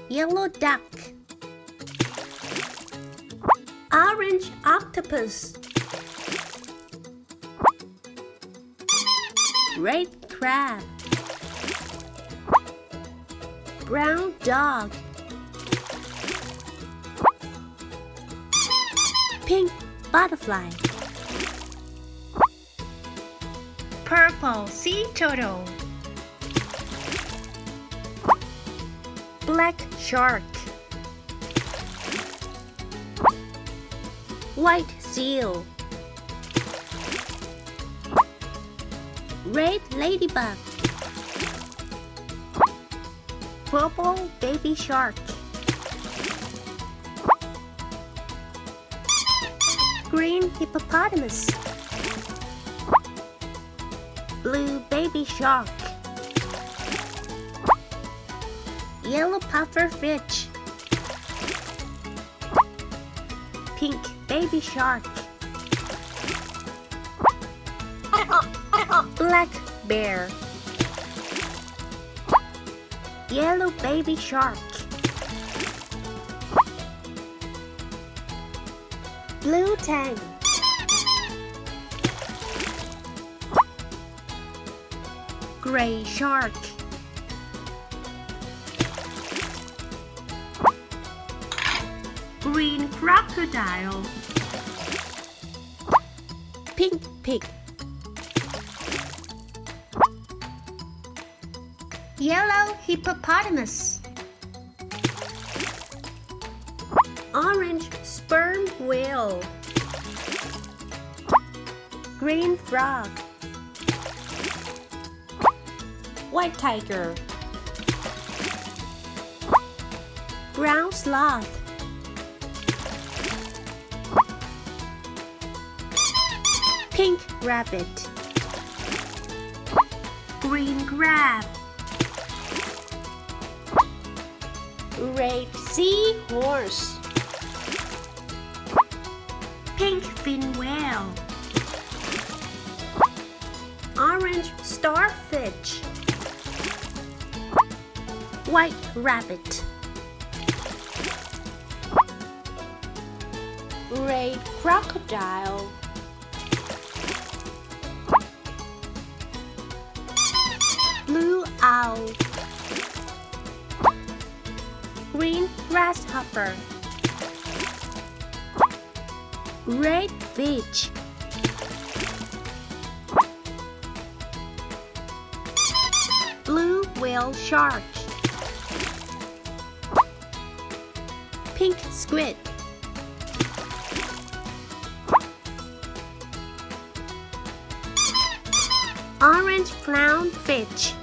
Yellow duck. Orange octopus. Red crab. Brown dog. Pink butterfly. Purple sea turtle. Black shark. White seal. Red ladybug. Purple baby shark. Green hippopotamus. Blue baby shark. Yellow puffer fish. Pink baby shark. Black bear. Yellow baby shark. Blue tang. Gray shark. Green crocodile. Pink pig. Yellow hippopotamus. Orange sperm whale. Green frog. White tiger. Brown sloth. Pink rabbit. Green crab. Red seahorse. Pink fin whale. Orange starfish. White rabbit. Red crocodile. Blue owl. Green grasshopper. Red fish. Blue whale shark. Pink squid. Orange clownfish.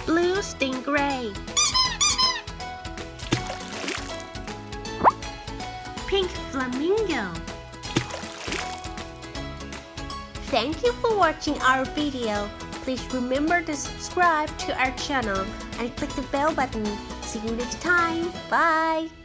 Blue stingray. Pink flamingo. Thank you for watching our video. Please remember to subscribe to our channel and click the bell button. See you next time. Bye!